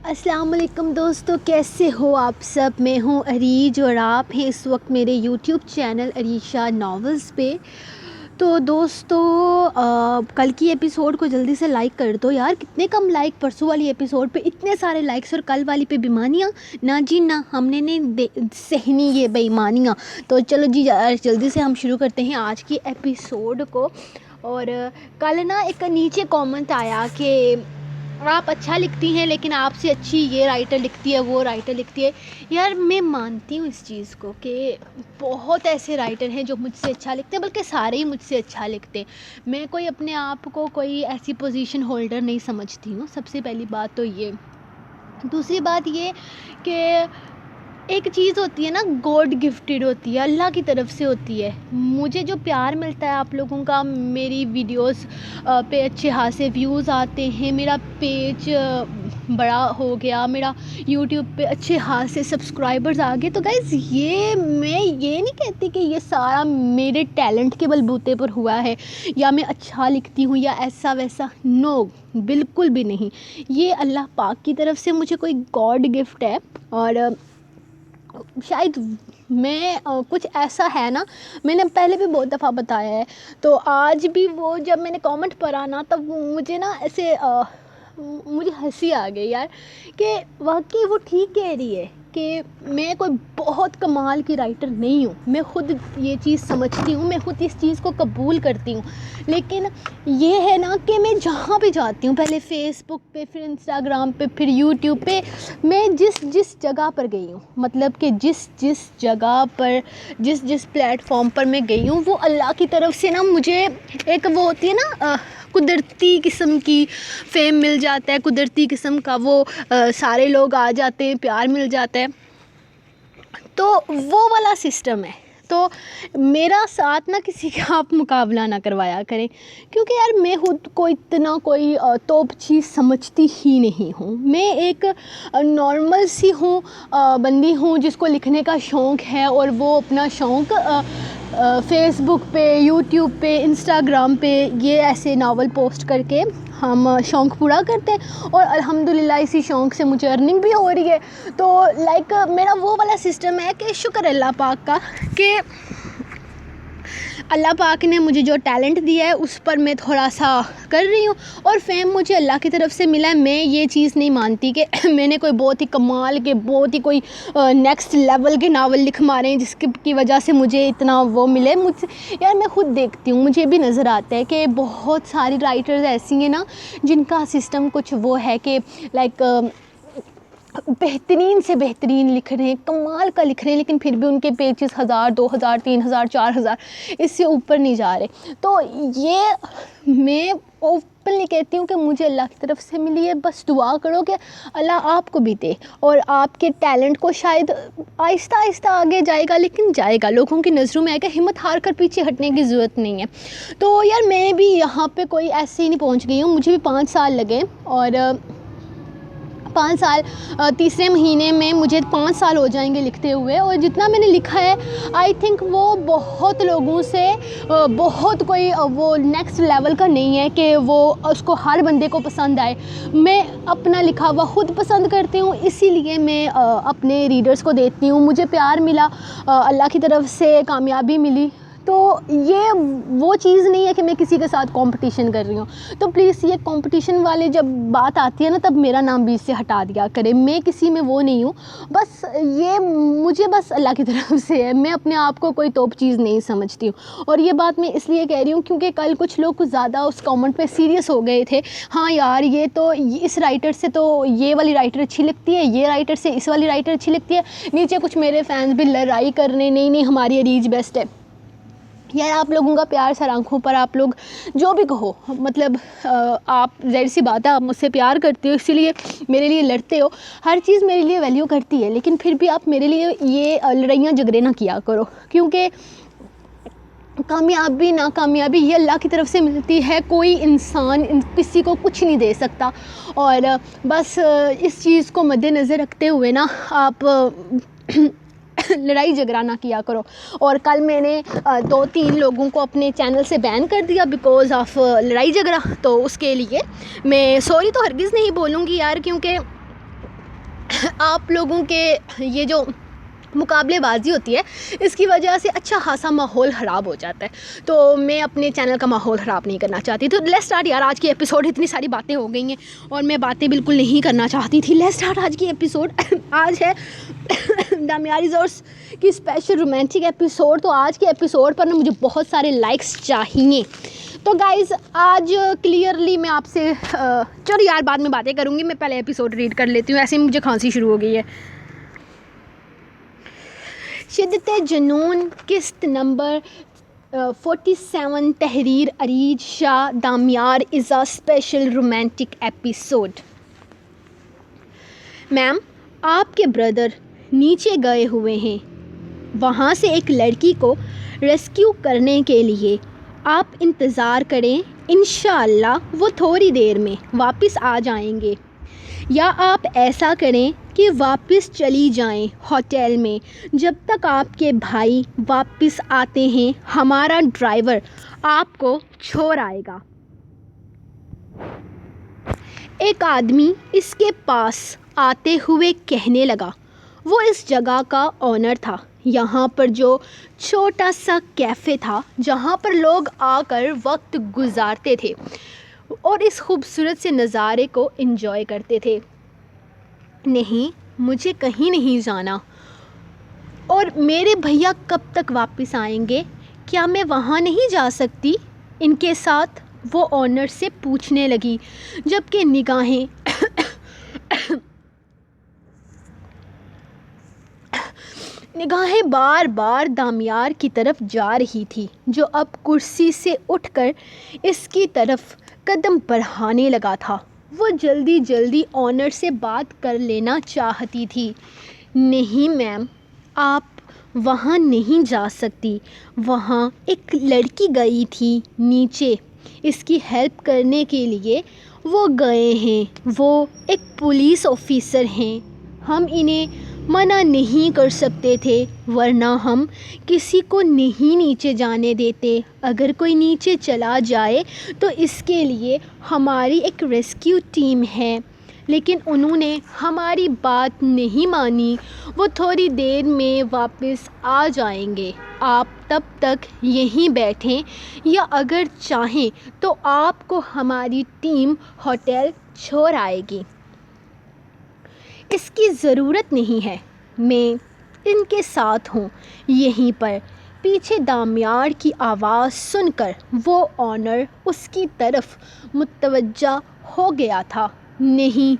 السلام علیکم دوستو، کیسے ہو آپ سب؟ میں ہوں عریج اور آپ ہیں اس وقت میرے یوٹیوب چینل عریشہ ناولز پہ۔ تو دوستو کل کی ایپیسوڈ کو جلدی سے لائک کر دو یار، کتنے کم لائک پرسوں والی ایپیسوڈ پہ اتنے سارے لائکس، اور کل والی پہ بیمانیاں نہ جی نہ، ہم نے نہیں سہنی یہ بیمانیاں۔ تو چلو جی جلدی سے ہم شروع کرتے ہیں آج کی ایپیسوڈ کو۔ اور کل نا ایک نیچے کامنٹ آیا کہ آپ اچھا لکھتی ہیں لیکن آپ سے اچھی یہ رائٹر لکھتی ہے، وہ رائٹر لکھتی ہے۔ یار میں مانتی ہوں اس چیز کو کہ بہت ایسے رائٹر ہیں جو مجھ سے اچھا لکھتے ہیں، بلکہ سارے ہی مجھ سے اچھا لکھتے ہیں۔ میں کوئی اپنے آپ کو کوئی ایسی پوزیشن ہولڈر نہیں سمجھتی ہوں، سب سے پہلی بات تو یہ۔ دوسری بات یہ کہ ایک چیز ہوتی ہے نا، گاڈ گفٹڈ ہوتی ہے، اللہ کی طرف سے ہوتی ہے۔ مجھے جو پیار ملتا ہے آپ لوگوں کا، میری ویڈیوز پہ اچھے خاصے ویوز آتے ہیں، میرا پیج بڑا ہو گیا، میرا یوٹیوب پہ اچھے خاصے سبسکرائبرز آ گئے، تو گائز یہ میں یہ نہیں کہتی کہ یہ سارا میرے ٹیلنٹ کے بلبوتے پر ہوا ہے، یا میں اچھا لکھتی ہوں یا ایسا ویسا، نو بالکل بھی نہیں۔ یہ اللہ پاک کی طرف سے مجھے کوئی گاڈ گفٹ ہے، اور شاید میں کچھ ایسا ہے نا، میں نے پہلے بھی بہت دفعہ بتایا ہے، تو آج بھی وہ جب میں نے کامنٹ پڑھا نا، تب مجھے نا ایسے مجھے ہنسی آ گئی یار، کہ واقعی وہ ٹھیک کہہ رہی ہے کہ میں کوئی بہت کمال کی رائٹر نہیں ہوں۔ میں خود یہ چیز سمجھتی ہوں، میں خود اس چیز کو قبول کرتی ہوں، لیکن یہ ہے نا کہ میں جہاں بھی جاتی ہوں، پہلے فیس بک پہ، پھر انسٹاگرام پہ، پھر یوٹیوب پہ، میں جس جگہ پر گئی ہوں، مطلب کہ جس جگہ پر جس پلیٹ فارم پر میں گئی ہوں، وہ اللہ کی طرف سے نا مجھے ایک وہ ہوتی ہے نا قدرتی قسم کی فیم مل جاتا ہے، قدرتی قسم کا وہ سارے لوگ آ جاتے ہیں، پیار مل جاتا ہے، تو وہ والا سسٹم ہے۔ تو میرا ساتھ نہ کسی کا آپ مقابلہ نہ کروایا کریں، کیونکہ یار میں خود کو اتنا کوئی توپ چیز سمجھتی ہی نہیں ہوں۔ میں ایک نارمل سی ہوں، بندی ہوں جس کو لکھنے کا شوق ہے، اور وہ اپنا شوق فیس بک پہ، یوٹیوب پہ، انسٹاگرام پہ یہ ایسے ناول پوسٹ کر کے ہم شوق پورا کرتے ہیں، اور الحمدللہ اسی شوق سے مجھے ارننگ بھی ہو رہی ہے۔ تو لائک میرا وہ والا سسٹم ہے کہ شکر اللہ پاک کا کہ اللہ پاک نے مجھے جو ٹیلنٹ دیا ہے اس پر میں تھوڑا سا کر رہی ہوں، اور فیم مجھے اللہ کی طرف سے ملا ہے۔ میں یہ چیز نہیں مانتی کہ میں نے کوئی بہت ہی کمال کے، بہت ہی کوئی نیکسٹ لیول کے ناول لکھ مارے ہیں جس کی وجہ سے مجھے اتنا وہ ملے۔ مجھ سے یار میں خود دیکھتی ہوں، مجھے بھی نظر آتا ہے کہ بہت ساری رائٹرز ایسی ہیں نا جن کا سسٹم کچھ وہ ہے کہ لائک بہترین سے بہترین لکھ رہے ہیں، کمال کا لکھ رہے ہیں، لیکن پھر بھی ان کے پیجز 1000 2000 3000 4000 اس سے اوپر نہیں جا رہے۔ تو یہ میں اوپنلی کہتی ہوں کہ مجھے اللہ کی طرف سے ملی ہے، بس دعا کرو کہ اللہ آپ کو بھی دے، اور آپ کے ٹیلنٹ کو شاید آہستہ آہستہ آگے جائے گا، لیکن جائے گا، لوگوں کی نظروں میں آئے گا، ہمت ہار کر پیچھے ہٹنے کی ضرورت نہیں ہے۔ تو یار میں بھی یہاں پہ کوئی ایسے ہی نہیں پہنچ گئی ہوں، مجھے بھی 5 سال لگے، اور 5 سال تیسرے مہینے میں مجھے 5 سال ہو جائیں گے لکھتے ہوئے، اور جتنا میں نے لکھا ہے آئی تھنک وہ بہت لوگوں سے بہت کوئی وہ نیکسٹ لیول کا نہیں ہے کہ وہ اس کو ہر بندے کو پسند آئے۔ میں اپنا لکھا ہوا خود پسند کرتی ہوں، اسی لیے میں اپنے ریڈرز کو دیتی ہوں، مجھے پیار ملا، اللہ کی طرف سے کامیابی ملی۔ تو یہ وہ چیز نہیں ہے کہ میں کسی کے ساتھ کمپٹیشن کر رہی ہوں۔ تو پلیز یہ کمپٹیشن والے جب بات آتی ہے نا، تب میرا نام بیچ سے ہٹا دیا کرے، میں کسی میں وہ نہیں ہوں، بس یہ مجھے بس اللہ کی طرف سے ہے، میں اپنے آپ کو کوئی توپ چیز نہیں سمجھتی ہوں۔ اور یہ بات میں اس لیے کہہ رہی ہوں کیونکہ کل کچھ لوگ کچھ زیادہ اس کامنٹ پہ سیریس ہو گئے تھے، ہاں یار یہ تو اس رائٹر سے تو یہ والی رائٹر اچھی لگتی ہے، یہ رائٹر سے اس والی رائٹر اچھی لگتی ہے، نیچے کچھ میرے فینس بھی لڑائی کرنے، نہیں ہماری عریج بیسٹ ہے۔ یار آپ لوگوں کا پیار سر آنکھوں پر، آپ لوگ جو بھی کہو، مطلب آپ ظاہر سی بات ہے آپ مجھ سے پیار کرتے ہو، اسی لیے میرے لیے لڑتے ہو، ہر چیز میرے لیے ویلیو کرتی ہے، لیکن پھر بھی آپ میرے لیے یہ لڑائیاں جھگڑے نہ کیا کرو، کیونکہ کامیابی ناکامیابی یہ اللہ کی طرف سے ملتی ہے، کوئی انسان کسی کو کچھ نہیں دے سکتا، اور بس اس چیز کو مد نظر رکھتے ہوئے نا آپ لڑائی جھگڑا نہ کیا کرو۔ اور کل میں نے 2-3 لوگوں کو اپنے چینل سے بین کر دیا بیکاز آف لڑائی جھگڑا، تو اس کے لیے میں سوری تو ہرگز نہیں بولوں گی یار، کیونکہ آپ لوگوں کے یہ جو مقابلے بازی ہوتی ہے اس کی وجہ سے اچھا خاصا ماحول خراب ہو جاتا ہے، تو میں اپنے چینل کا ماحول خراب نہیں کرنا چاہتی. تو لیٹس اسٹارٹ یار. آج کی ایپیسوڈ اتنی ساری باتیں ہو گئی ہیں اور میں باتیں بالکل نہیں کرنا چاہتی تھی. لیٹس اسٹارٹ آج کی ایپیسوڈ. آج ہے دامیار ریزورٹس کی اسپیشل رومانٹک ایپیسوڈ. تو آج کے ایپیسوڈ پر نا مجھے بہت سارے لائکس چاہیے. تو گائز آج کلیئرلی میں آپ سے چلو یار بعد میں باتیں کروں گی، میں پہلے ایپیسوڈ ریڈ کر لیتی ہوں. ایسے ہی مجھے کھانسی شروع ہو گئی ہے. شدت جنون قسط نمبر 47 تحریر عریج شاہ دامیار از اے اسپیشل رومانٹک ایپیسوڈ. میم آپ کے بردر نیچے گئے ہوئے ہیں وہاں سے ایک لڑکی کو ریسکیو کرنے کے لیے. آپ انتظار کریں، انشاءاللہ وہ تھوڑی دیر میں واپس آ جائیں گے. یا آپ ایسا کریں کہ واپس چلی جائیں ہوٹل میں. جب تک آپ کے بھائی واپس آتے ہیں ہمارا ڈرائیور آپ کو چھوڑ آئے گا. ایک آدمی اس کے پاس آتے ہوئے کہنے لگا. وہ اس جگہ کا اونر تھا. یہاں پر جو چھوٹا سا کیفے تھا جہاں پر لوگ آ کر وقت گزارتے تھے اور اس خوبصورت سے نظارے کو انجوائے کرتے تھے. نہیں مجھے کہیں نہیں جانا. اور میرے بھیا کب تک واپس آئیں گے؟ کیا میں وہاں نہیں جا سکتی ان کے ساتھ؟ وہ اونر سے پوچھنے لگی جبکہ نگاہیں بار بار دامیار کی طرف جا رہی تھی جو اب کرسی سے اٹھ کر اس کی طرف قدم بڑھانے لگا تھا. وہ جلدی جلدی اونر سے بات کر لینا چاہتی تھی. نہیں میم آپ وہاں نہیں جا سکتی. وہاں ایک لڑکی گئی تھی نیچے اس کی ہیلپ کرنے کے لیے. وہ گئے ہیں. وہ ایک پولیس آفیسر ہیں. ہم انہیں منع نہیں کر سکتے تھے ورنہ ہم کسی کو نہیں نیچے جانے دیتے. اگر کوئی نیچے چلا جائے تو اس کے لیے ہماری ایک ریسکیو ٹیم ہے. لیکن انہوں نے ہماری بات نہیں مانی. وہ تھوڑی دیر میں واپس آ جائیں گے. آپ تب تک یہیں بیٹھیں یا اگر چاہیں تو آپ کو ہماری ٹیم ہوٹل چھوڑ آئے گی. اس کی ضرورت نہیں ہے. میں ان کے ساتھ ہوں یہیں پر. پیچھے دامیار کی آواز سن کر وہ اونر اس کی طرف متوجہ ہو گیا تھا. نہیں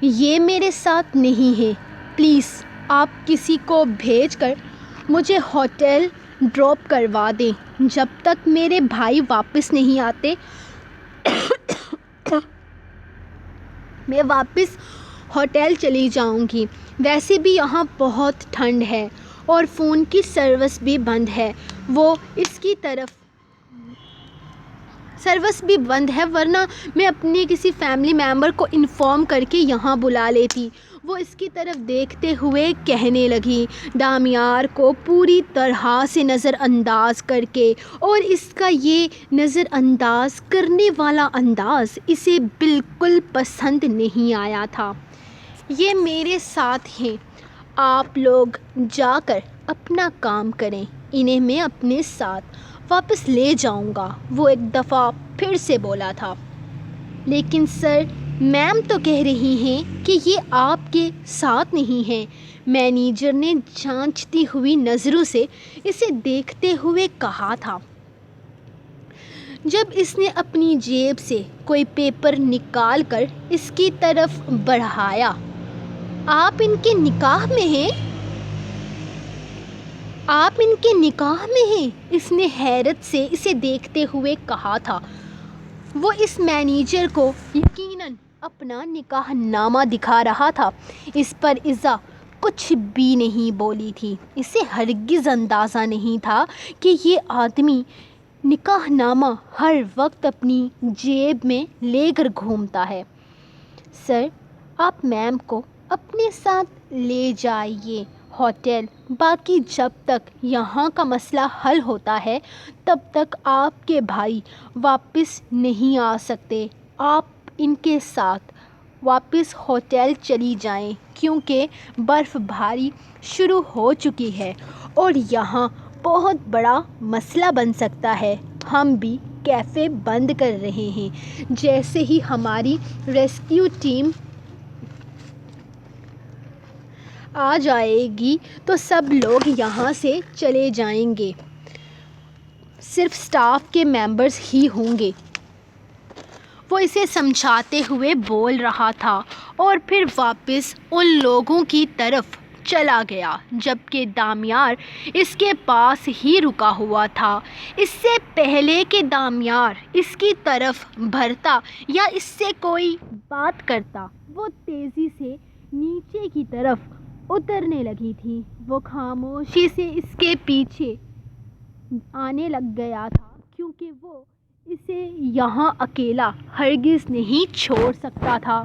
یہ میرے ساتھ نہیں ہے. پلیز آپ کسی کو بھیج کر مجھے ہوٹل ڈراپ کروا دیں. جب تک میرے بھائی واپس نہیں آتے میں واپس ہوٹل چلی جاؤں گی. ویسے بھی یہاں بہت ٹھنڈ ہے اور فون کی سروس بھی بند ہے. وہ اس کی طرف سروس بھی بند ہے ورنہ میں اپنے کسی فیملی ممبر کو انفارم کر کے یہاں بلا لیتی. وہ اس کی طرف دیکھتے ہوئے کہنے لگی دامیار کو پوری طرح سے نظر انداز کر کے. اور اس کا یہ نظر انداز کرنے والا انداز اسے بالکل پسند نہیں آیا تھا. یہ میرے ساتھ ہیں. آپ لوگ جا کر اپنا کام کریں. انہیں میں اپنے ساتھ واپس لے جاؤں گا. وہ ایک دفعہ پھر سے بولا تھا. لیکن سر میم تو کہہ رہی ہیں کہ یہ آپ کے ساتھ نہیں ہیں. مینیجر نے جانچتی ہوئی نظروں سے اسے دیکھتے ہوئے کہا تھا. جب اس نے اپنی جیب سے کوئی پیپر نکال کر اس کی طرف بڑھایا. آپ ان کے نکاح میں ہیں؟ آپ ان کے نکاح میں ہیں؟ اس نے حیرت سے اسے دیکھتے ہوئے کہا تھا. وہ اس مینیجر کو یقیناً اپنا نکاح نامہ دکھا رہا تھا. اس پر ایزا کچھ بھی نہیں بولی تھی. اسے ہرگز اندازہ نہیں تھا کہ یہ آدمی نکاح نامہ ہر وقت اپنی جیب میں لے کر گھومتا ہے. سر آپ میم کو اپنے ساتھ لے جائیے ہوٹل. باقی جب تک یہاں کا مسئلہ حل ہوتا ہے تب تک آپ کے بھائی واپس نہیں آ سکتے. آپ ان کے ساتھ واپس ہوٹل چلی جائیں کیونکہ برف باری شروع ہو چکی ہے اور یہاں بہت بڑا مسئلہ بن سکتا ہے۔ ہم بھی کیفے بند کر رہے ہیں۔ جیسے ہی ہماری ریسکیو ٹیم آ جائے گی تو سب لوگ یہاں سے چلے جائیں گے، صرف اسٹاف کے ممبرز ہی ہوں گے۔ وہ اسے سمجھاتے ہوئے بول رہا تھا اور پھر واپس ان لوگوں کی طرف چلا گیا جبکہ دامیار اس کے پاس ہی رکا ہوا تھا۔ اس سے پہلے کہ دامیار اس کی طرف بڑھتا یا اس سے کوئی بات کرتا، وہ تیزی سے نیچے کی طرف اترنے لگی تھی۔ وہ خاموشی سے اس کے پیچھے آنے لگ گیا تھا کیونکہ وہ اسے یہاں اکیلا ہرگز نہیں چھوڑ سکتا تھا۔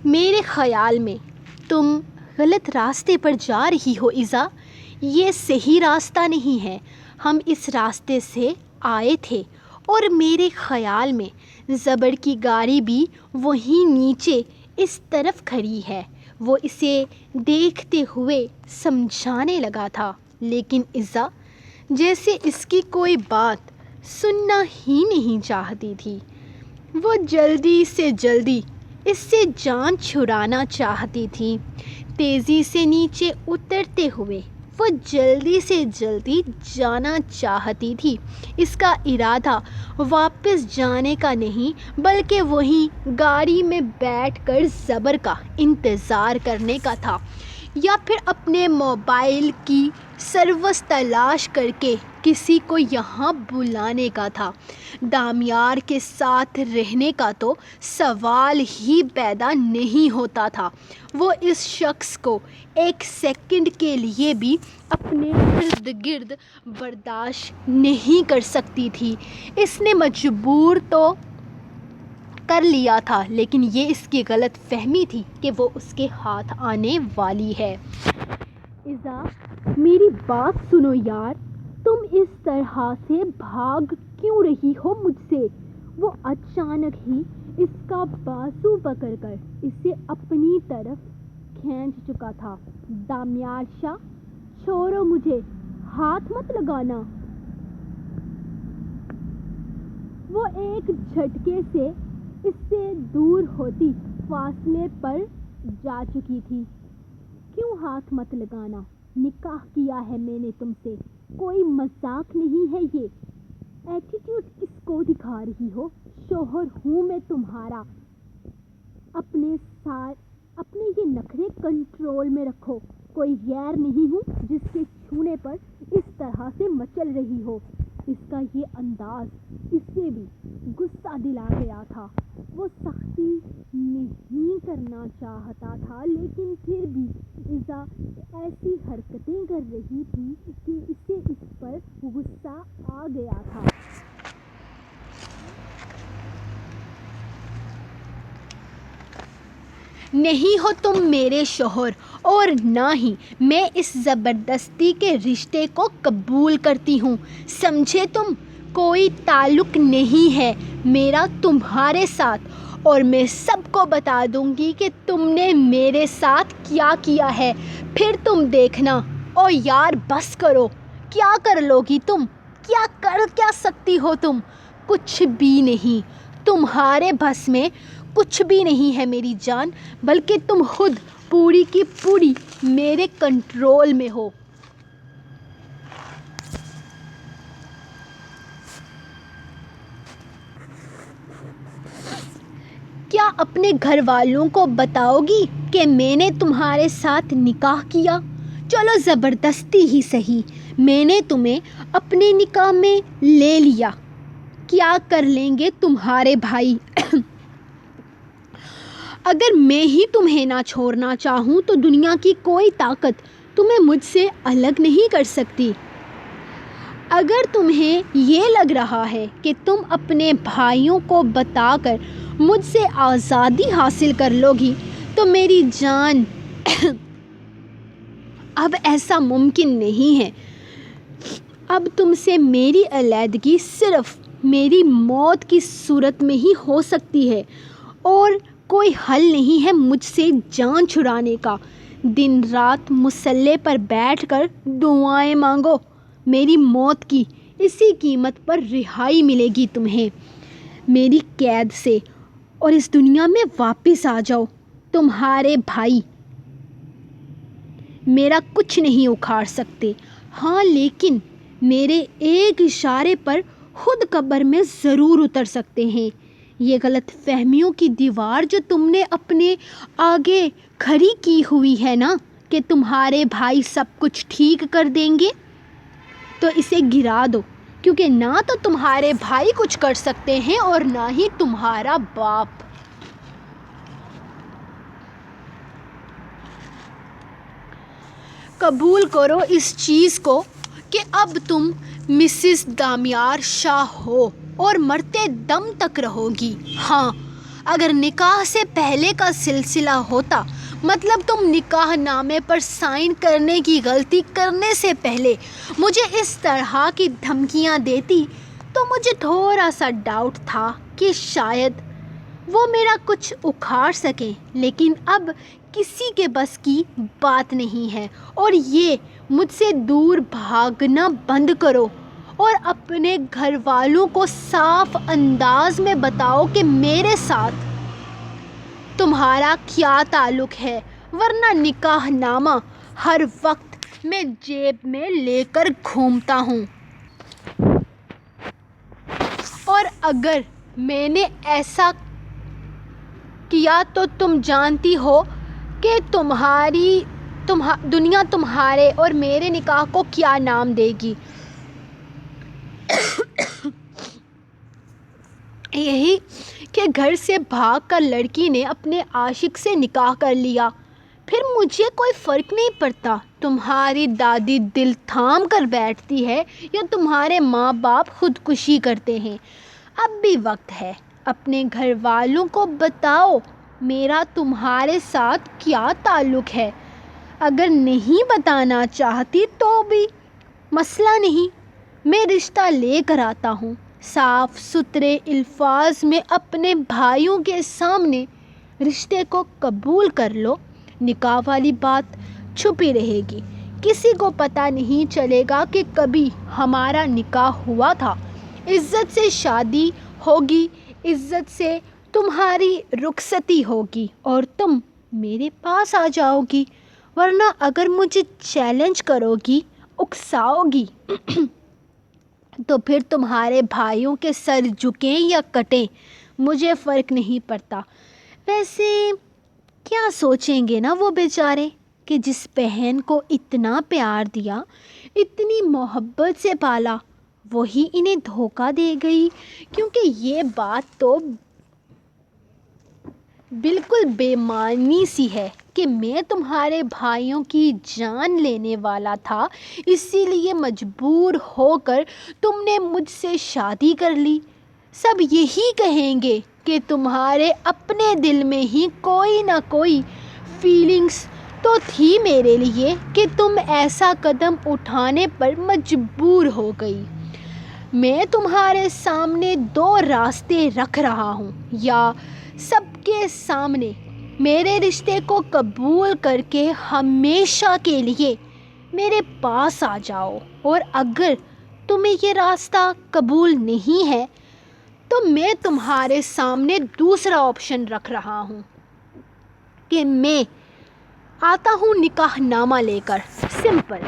میرے خیال میں تم غلط راستے پر جا رہی ہو ایزا، یہ صحیح راستہ نہیں ہے۔ ہم اس راستے سے آئے تھے اور میرے خیال میں زبر کی گاڑی بھی وہیں نیچے اس طرف کھڑی ہے۔ وہ اسے دیکھتے ہوئے سمجھانے لگا تھا، لیکن ایزا جیسے اس کی کوئی بات سننا ہی نہیں چاہتی تھی۔ وہ جلدی سے جلدی اس سے جان چھڑانا چاہتی تھی۔ تیزی سے نیچے اترتے ہوئے وہ جلدی سے جلدی جانا چاہتی تھی۔ اس کا ارادہ واپس جانے کا نہیں بلکہ وہیں گاڑی میں بیٹھ کر زبر کا انتظار کرنے کا تھا، یا پھر اپنے موبائل کی سروس تلاش کر کے کسی کو یہاں بلانے کا تھا۔ دامیار کے ساتھ رہنے کا تو سوال ہی پیدا نہیں ہوتا تھا۔ وہ اس شخص کو ایک سیکنڈ کے لیے بھی اپنے ارد گرد برداشت نہیں کر سکتی تھی۔ اس نے مجبور تو کر لیا تھا، لیکن یہ اس کی غلط فہمی تھی کہ وہ اس کے ہاتھ آنے والی ہے۔ ایزا میری بات سنو یار، تم اس طرح سے بھاگ کیوں رہی ہو مجھ سے؟ وہ اچانک ہی اس کا بازو پکڑ کر اسے اپنی طرف کھینچ چکا تھا۔ دامیار شاہ، چھوڑو مجھے، ہاتھ مت لگانا۔ وہ ایک جھٹکے سے اس سے دور ہوتی فاصلے پر جا چکی تھی۔ کیوں ہاتھ مت لگانا؟ نکاح کیا ہے میں نے تم سے، کوئی مذاق نہیں ہے یہ۔ ایٹیٹیوڈ کس کو دکھا رہی ہو؟ شوہر ہوں میں تمہارا۔ اپنے یہ نخرے کنٹرول میں رکھو۔ کوئی غیر نہیں ہوں جس کے چھونے پر اس طرح سے مچل رہی ہو۔ اس کا یہ انداز اسے بھی غصہ دلا گیا تھا۔ وہ سختی نہیں کرنا چاہتا تھا، لیکن پھر بھی ایزا ایسی حرکتیں کر رہی تھی کہ اسے اس پر غصہ آ گیا تھا۔ نہیں ہو تم میرے شوہر اور نہ ہی میں اس زبردستی کے رشتے کو قبول کرتی ہوں، سمجھے تم؟ کوئی تعلق نہیں ہے میرا تمہارے ساتھ، اور میں سب کو بتا دوں گی کہ تم نے میرے ساتھ کیا کیا ہے، پھر تم دیکھنا۔ او یار بس کرو، کیا کر لو گی تم؟ کیا سکتی ہو تم؟ کچھ بھی نہیں، تمہارے بس میں کچھ بھی نہیں ہے میری جان، بلکہ تم خود پوری کی پوری میرے کنٹرول میں ہو۔ کیا اپنے گھر والوں کو بتاؤ گی کہ میں نے تمہارے ساتھ نکاح کیا؟ چلو زبردستی ہی سہی، میں نے تمہیں اپنے نکاح میں لے لیا۔ کیا کر لیں گے تمہارے بھائی؟ اگر میں ہی تمہیں نہ چھوڑنا چاہوں تو دنیا کی کوئی طاقت تمہیں مجھ سے الگ نہیں کر سکتی۔ اگر تمہیں یہ لگ رہا ہے کہ تم اپنے بھائیوں کو بتا کر مجھ سے آزادی حاصل کر لو گی تو میری جان اب ایسا ممکن نہیں ہے۔ اب تم سے میری علیحدگی صرف میری موت کی صورت میں ہی ہو سکتی ہے، اور کوئی حل نہیں ہے مجھ سے جان چھڑانے کا۔ دن رات مصلے پر بیٹھ کر دعائیں مانگو میری موت کی، اسی قیمت پر رہائی ملے گی تمہیں میری قید سے، اور اس دنیا میں واپس آ جاؤ۔ تمہارے بھائی میرا کچھ نہیں اکھاڑ سکتے، ہاں لیکن میرے ایک اشارے پر خود قبر میں ضرور اتر سکتے ہیں۔ یہ غلط فہمیوں کی دیوار جو تم نے اپنے آگے کھڑی کی ہوئی ہے نا کہ تمہارے بھائی سب کچھ ٹھیک کر دیں گے، تو اسے گرا دو، کیونکہ نہ تو تمہارے بھائی کچھ کر سکتے ہیں اور نہ ہی تمہارا باپ۔ قبول کرو اس چیز کو کہ اب تم مسز دامیار شاہ ہو اور مرتے دم تک رہو گی۔ ہاں، اگر نکاح سے پہلے کا سلسلہ ہوتا، مطلب تم نکاح نامے پر سائن کرنے کی غلطی کرنے سے پہلے مجھے اس طرح کی دھمکیاں دیتی، تو مجھے تھوڑا سا ڈاؤٹ تھا کہ شاید وہ میرا کچھ اکھاڑ سکیں، لیکن اب کسی کے بس کی بات نہیں ہے، اور یہ مجھ سے دور بھاگنا بند کرو اور اپنے گھر والوں کو صاف انداز میں بتاؤ کہ میرے ساتھ تمہارا کیا تعلق ہے، ورنہ نکاح نامہ ہر وقت میں جیب میں لے کر گھومتا ہوں، اور اگر میں نے ایسا کیا تو تم جانتی ہو کہ دنیا تمہارے اور میرے نکاح کو کیا نام دے گی۔ یہی کہ گھر سے بھاگ کر لڑکی نے اپنے عاشق سے نکاح کر لیا، پھر مجھے کوئی فرق نہیں پڑتا تمہاری دادی دل تھام کر بیٹھتی ہے یا تمہارے ماں باپ خودکشی کرتے ہیں۔ اب بھی وقت ہے، اپنے گھر والوں کو بتاؤ میرا تمہارے ساتھ کیا تعلق ہے۔ اگر نہیں بتانا چاہتی تو بھی مسئلہ نہیں، میں رشتہ لے کر آتا ہوں، صاف ستھرے الفاظ میں اپنے بھائیوں کے سامنے رشتے کو قبول کر لو، نکاح والی بات چھپی رہے گی، کسی کو پتہ نہیں چلے گا کہ کبھی ہمارا نکاح ہوا تھا، عزت سے شادی ہوگی، عزت سے تمہاری رخصتی ہوگی اور تم میرے پاس آ جاؤ گی، ورنہ اگر مجھے چیلنج کرو گی، اکساؤ گی تو پھر تمہارے بھائیوں کے سر جھکیں یا کٹیں، مجھے فرق نہیں پڑتا۔ ویسے کیا سوچیں گے نا وہ بیچارے کہ جس بہن کو اتنا پیار دیا، اتنی محبت سے پالا، وہی انہیں دھوکہ دے گئی، کیونکہ یہ بات تو بالکل بے معنی سی ہے کہ میں تمہارے بھائیوں کی جان لینے والا تھا، اسی لیے مجبور ہو کر تم نے مجھ سے شادی کر لی۔ سب یہی کہیں گے کہ تمہارے اپنے دل میں ہی کوئی نہ کوئی فیلنگز تو تھی میرے لیے کہ تم ایسا قدم اٹھانے پر مجبور ہو گئی۔ میں تمہارے سامنے دو راستے رکھ رہا ہوں، یا سب کے سامنے میرے رشتے کو قبول کر کے ہمیشہ کے لیے میرے پاس آ جاؤ، اور اگر تمہیں یہ راستہ قبول نہیں ہے تو میں تمہارے سامنے دوسرا آپشن رکھ رہا ہوں کہ میں آتا ہوں نکاح نامہ لے کر، سمپل،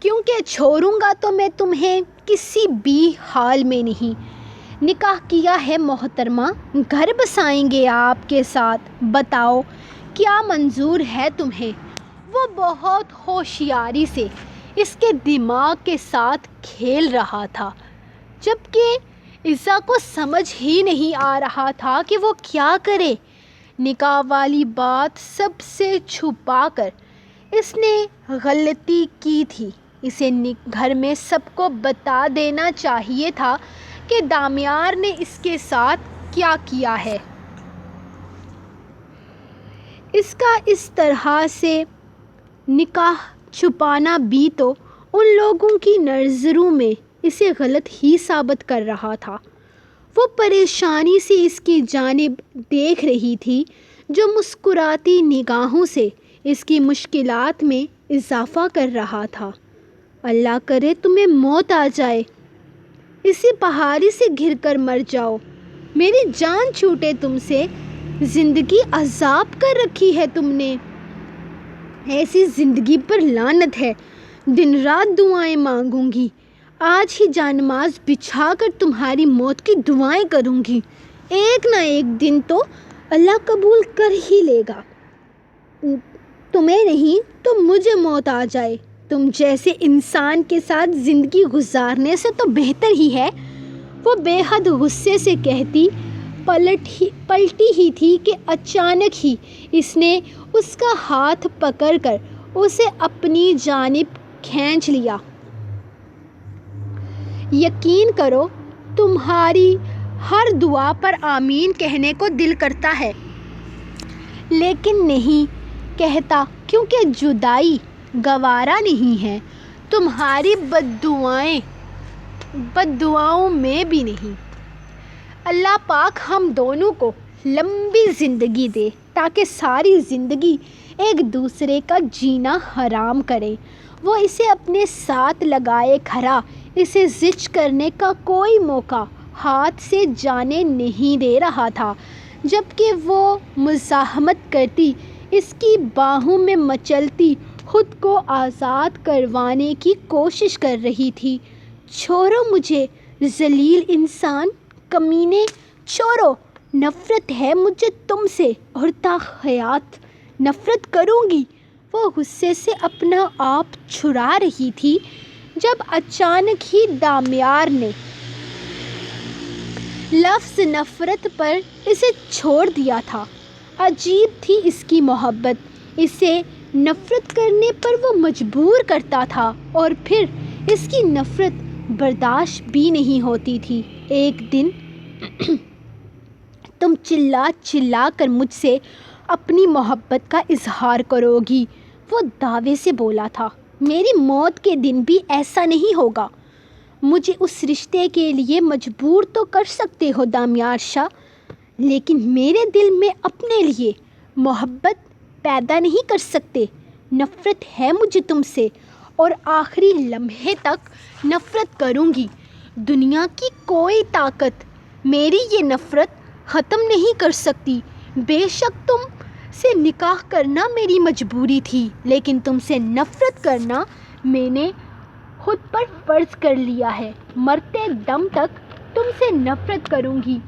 کیونکہ چھوڑوں گا تو میں تمہیں کسی بھی حال میں نہیں۔ نکاح کیا ہے محترمہ، گھر بسائیں گے آپ کے ساتھ، بتاؤ کیا منظور ہے تمہیں؟ وہ بہت ہوشیاری سے اس کے دماغ کے ساتھ کھیل رہا تھا، جبکہ عزا کو سمجھ ہی نہیں آ رہا تھا کہ وہ کیا کرے۔ نکاح والی بات سب سے چھپا کر اس نے غلطی کی تھی، اسے گھر میں سب کو بتا دینا چاہیے تھا کہ دامیار نے اس کے ساتھ کیا کیا ہے۔ اس کا اس طرح سے نکاح چھپانا بھی تو ان لوگوں کی نظروں میں اسے غلط ہی ثابت کر رہا تھا۔ وہ پریشانی سے اس کی جانب دیکھ رہی تھی، جو مسکراتی نگاہوں سے اس کی مشکلات میں اضافہ کر رہا تھا۔ اللہ کرے تمہیں موت آ جائے، اسی پہاڑی سے گر کر مر جاؤ، میری جان چھوٹے تم سے، زندگی عذاب کر رکھی ہے تم نے، ایسی زندگی پر لعنت ہے، دن رات دعائیں مانگوں گی، آج ہی جانماز بچھا کر تمہاری موت کی دعائیں کروں گی، ایک نہ ایک دن تو اللہ قبول کر ہی لے گا، تمہیں نہیں تو مجھے موت آ جائے، تم جیسے انسان کے ساتھ زندگی گزارنے سے تو بہتر ہی ہے۔ وہ بے حد غصے سے کہتی پلٹی ہی تھی کہ اچانک ہی اس نے اس کا ہاتھ پکڑ کر اسے اپنی جانب کھینچ لیا۔ یقین کرو تمہاری ہر دعا پر آمین کہنے کو دل کرتا ہے، لیکن نہیں کہتا کیونکہ جدائی گوارا نہیں ہے، تمہاری بددعاؤں میں بھی نہیں۔ اللہ پاک ہم دونوں کو لمبی زندگی دے تاکہ ساری زندگی ایک دوسرے کا جینا حرام کریں۔ وہ اسے اپنے ساتھ لگائے کھڑا، اسے زچ کرنے کا کوئی موقع ہاتھ سے جانے نہیں دے رہا تھا، جبکہ وہ مزاحمت کرتی، اس کی باہوں میں مچلتی، خود کو آزاد کروانے کی کوشش کر رہی تھی۔ چھوڑو مجھے ذلیل انسان، کمینے، چھوڑو، نفرت ہے مجھے تم سے اور تا حیات نفرت کروں گی۔ وہ غصے سے اپنا آپ چھڑا رہی تھی جب اچانک ہی دامیار نے لفظ نفرت پر اسے چھوڑ دیا تھا۔ عجیب تھی اس کی محبت، اسے نفرت کرنے پر وہ مجبور کرتا تھا اور پھر اس کی نفرت برداشت بھی نہیں ہوتی تھی۔ ایک دن تم چلا چلا کر مجھ سے اپنی محبت کا اظہار کرو گی، وہ دعوے سے بولا تھا۔ میری موت کے دن بھی ایسا نہیں ہوگا۔ مجھے اس رشتے کے لیے مجبور تو کر سکتے ہو دامیار شاہ، لیکن میرے دل میں اپنے لیے محبت پیدا نہیں کر سکتے۔ نفرت ہے مجھے تم سے اور آخری لمحے تک نفرت کروں گی۔ دنیا کی کوئی طاقت میری یہ نفرت ختم نہیں کر سکتی۔ بے شک تم سے نکاح کرنا میری مجبوری تھی، لیکن تم سے نفرت کرنا میں نے خود پر فرض کر لیا ہے۔ مرتے دم تک تم سے نفرت کروں گی۔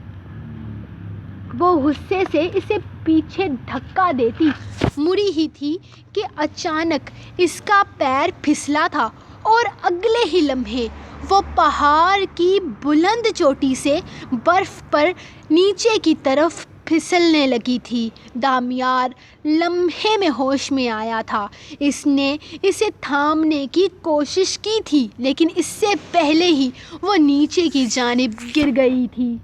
وہ غصے سے اسے پیچھے دھکا دیتی مڑی ہی تھی کہ اچانک اس کا پیر پھسلا تھا اور اگلے ہی لمحے وہ پہاڑ کی بلند چوٹی سے برف پر نیچے کی طرف پھسلنے لگی تھی۔ دامیار لمحے میں ہوش میں آیا تھا۔ اس نے اسے تھامنے کی کوشش کی تھی، لیکن اس سے پہلے ہی وہ نیچے کی جانب گر گئی تھی۔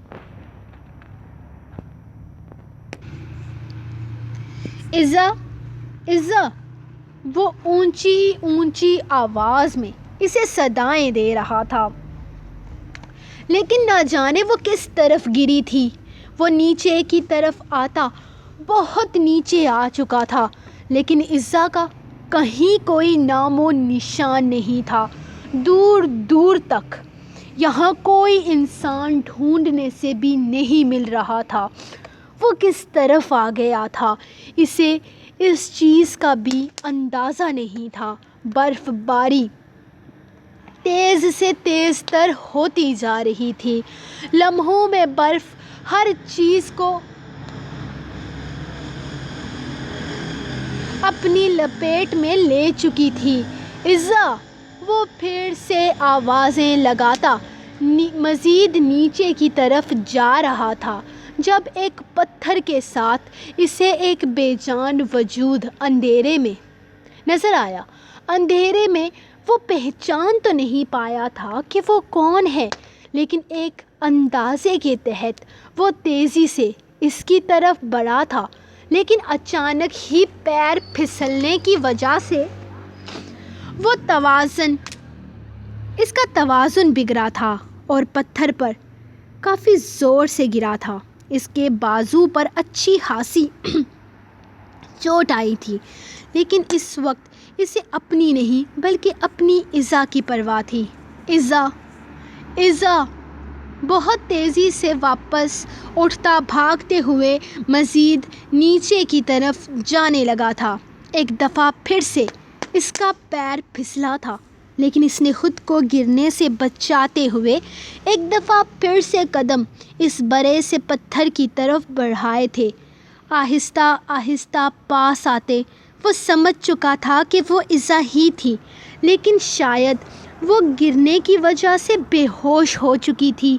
عزا، عزا، وہ اونچی اونچی آواز میں اسے صدائیں دے رہا تھا، لیکن نہ جانے وہ کس طرف گری تھی۔ وہ نیچے کی طرف آتا بہت نیچے آ چکا تھا، لیکن عزا کا کہیں کوئی نام و نشان نہیں تھا۔ دور دور تک یہاں کوئی انسان ڈھونڈنے سے بھی نہیں مل رہا تھا۔ وہ کس طرف آ گیا تھا، اسے اس چیز کا بھی اندازہ نہیں تھا۔ برف باری تیز سے تیز تر ہوتی جا رہی تھی۔ لمحوں میں برف ہر چیز کو اپنی لپیٹ میں لے چکی تھی۔ عزا، وہ پھر سے آوازیں لگاتا مزید نیچے کی طرف جا رہا تھا، جب ایک پتھر کے ساتھ اسے ایک بے جان وجود اندھیرے میں نظر آیا۔ اندھیرے میں وہ پہچان تو نہیں پایا تھا کہ وہ کون ہے، لیکن ایک اندازے کے تحت وہ تیزی سے اس کی طرف بڑھا تھا، لیکن اچانک ہی پیر پھسلنے کی وجہ سے وہ توازن اس کا توازن بگڑا تھا اور پتھر پر کافی زور سے گرا تھا۔ اس کے بازو پر اچھی خاصی چوٹ آئی تھی، لیکن اس وقت اسے اپنی نہیں بلکہ اپنی ایزا کی پرواہ تھی۔ ایزا بہت تیزی سے واپس اٹھتا بھاگتے ہوئے مزید نیچے کی طرف جانے لگا تھا۔ ایک دفعہ پھر سے اس کا پیر پھسلا تھا، لیکن اس نے خود کو گرنے سے بچاتے ہوئے ایک دفعہ پھر سے قدم اس بڑے سے پتھر کی طرف بڑھائے تھے۔ آہستہ آہستہ پاس آتے وہ سمجھ چکا تھا کہ وہ ایزا ہی تھی، لیکن شاید وہ گرنے کی وجہ سے بے ہوش ہو چکی تھی،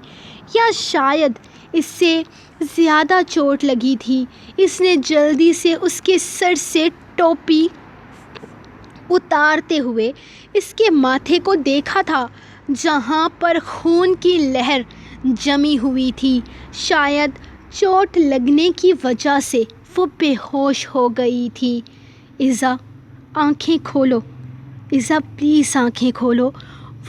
یا شاید اس سے زیادہ چوٹ لگی تھی۔ اس نے جلدی سے اس کے سر سے ٹوپی اتارتے ہوئے اس کے ماتھے کو دیکھا تھا، جہاں پر خون کی لہر جمی ہوئی تھی۔ شاید چوٹ لگنے کی وجہ سے وہ بے ہوش ہو گئی تھی۔ ایزا، آنکھیں کھولو، ایزا پلیز آنکھیں کھولو۔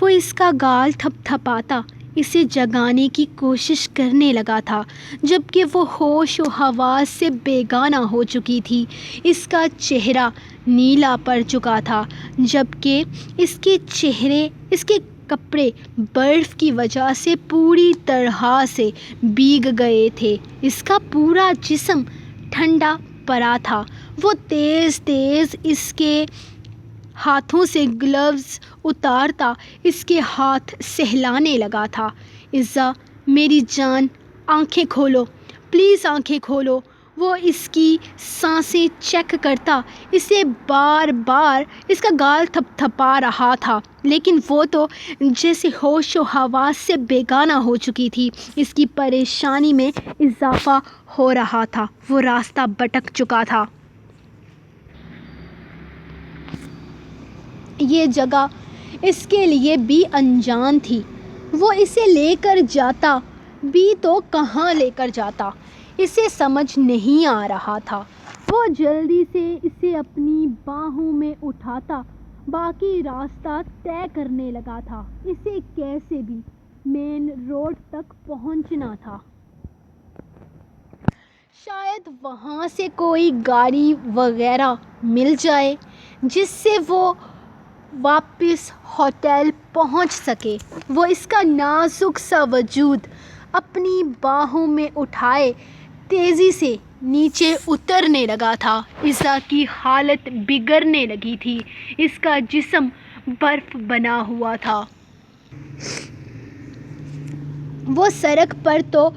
وہ اس کا گال تھپ تھپاتا اسے جگانے کی کوشش کرنے لگا تھا، جبکہ وہ ہوش و حواس سے بیگانہ ہو چکی تھی۔ اس کا چہرہ نیلا پڑ چکا تھا، جبکہ اس کے کپڑے برف کی وجہ سے پوری طرح سے بھیگ گئے تھے۔ اس کا پورا جسم ٹھنڈا پڑا تھا۔ وہ تیز تیز اس کے ہاتھوں سے گلوز اتارتا اس کے ہاتھ سہلانے لگا تھا۔ ایزا میری جان، آنکھیں کھولو، پلیز آنکھیں کھولو۔ وہ اس کی سانسیں چیک کرتا اسے بار بار اس کا گال تھپ تھپا رہا تھا، لیکن وہ تو جیسے ہوش و حواس سے بیگانہ ہو چکی تھی۔ اس کی پریشانی میں اضافہ ہو رہا تھا، وہ راستہ بھٹک چکا تھا۔ یہ جگہ اس کے لیے بھی انجان تھی۔ وہ اسے لے کر جاتا بھی تو کہاں لے کر جاتا، اسے سمجھ نہیں آ رہا تھا۔ وہ جلدی سے اسے اپنی باہوں میں اٹھاتا باقی راستہ طے کرنے لگا تھا۔ اسے کیسے بھی مین روڈ تک پہنچنا تھا۔ شاید وہاں سے کوئی گاڑی وغیرہ مل جائے جس سے وہ واپس ہوٹل پہنچ سکے۔ وہ اس کا نازک سا وجود اپنی باہوں میں اٹھائے تیزی سے نیچے اترنے لگا تھا۔ ایزا کی حالت بگڑنے لگی تھی، اس کا جسم برف بنا ہوا تھا۔ وہ سڑک پر تو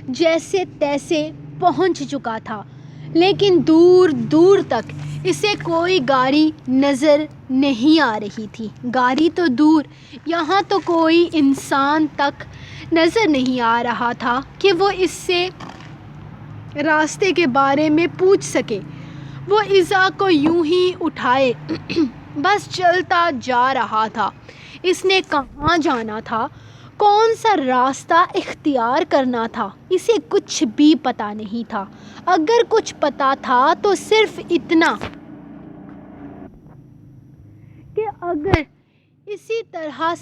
جیسے تیسے پہنچ چکا تھا، لیکن دور دور تک اسے کوئی گاڑی نظر نہیں آ رہی تھی۔ گاڑی تو دور، یہاں تو کوئی انسان تک نظر نہیں آ رہا تھا کہ وہ اس سے راستے کے بارے میں پوچھ سکے۔ وہ ایزا کو یوں ہی اٹھائے بس چلتا جا رہا تھا۔ اس نے کہاں جانا تھا، کون سا راستہ اختیار کرنا تھا، اسے کچھ بھی پتہ نہیں تھا۔ اگر کچھ پتہ تھا تو صرف اتنا کہ اگر اسی طرح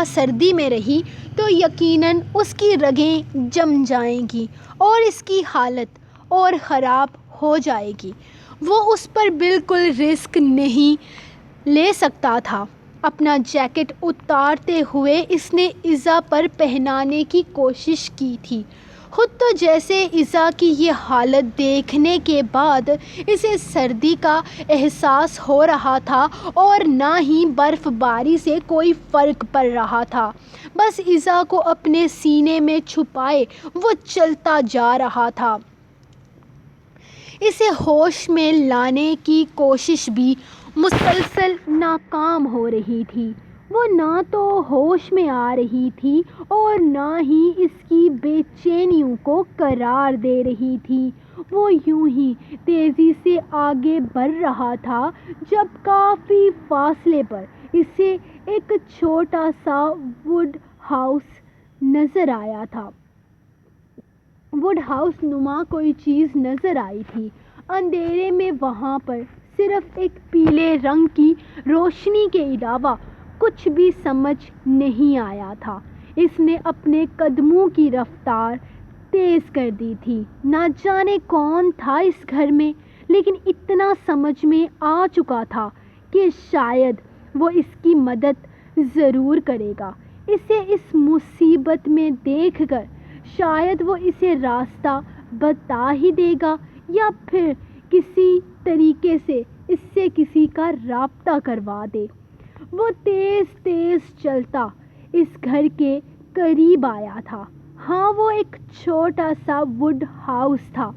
سردی میں رہی تو یقیناً اس کی رگیں جم جائیں گی اور اس کی حالت اور خراب ہو جائے گی۔ وہ اس پر بالکل رسک نہیں لے سکتا تھا۔ اپنا جیکٹ اتارتے ہوئے اس نے ایزا پر پہنانے کی کوشش کی تھی، خود تو جیسے ایزا کی یہ حالت دیکھنے کے بعد اسے سردی کا احساس ہو رہا تھا اور نہ ہی برف باری سے کوئی فرق پڑ رہا تھا۔ بس ایزا کو اپنے سینے میں چھپائے وہ چلتا جا رہا تھا۔ اسے ہوش میں لانے کی کوشش بھی مسلسل ناکام ہو رہی تھی۔ وہ نہ تو ہوش میں آ رہی تھی اور نہ ہی اس کی بے چینیوں کو قرار دے رہی تھی۔ وہ یوں ہی تیزی سے آگے بڑھ رہا تھا جب کافی فاصلے پر اسے ایک چھوٹا سا ووڈ ہاؤس نظر آیا تھا۔ ووڈ ہاؤس نما کوئی چیز نظر آئی تھی۔ اندھیرے میں وہاں پر صرف ایک پیلے رنگ کی روشنی کے علاوہ کچھ بھی سمجھ نہیں آیا تھا۔ اس نے اپنے قدموں کی رفتار تیز کر دی تھی۔ نہ جانے کون تھا اس گھر میں، لیکن اتنا سمجھ میں آ چکا تھا کہ شاید وہ اس کی مدد ضرور کرے گا۔ اسے اس مصیبت میں دیکھ کر شاید وہ اسے راستہ بتا ہی دے گا، یا پھر کسی طریقے سے اس سے کسی کا رابطہ کروا دے۔ وہ تیز تیز چلتا اس گھر کے قریب آیا تھا۔ ہاں، وہ ایک چھوٹا سا ووڈ ہاؤس تھا۔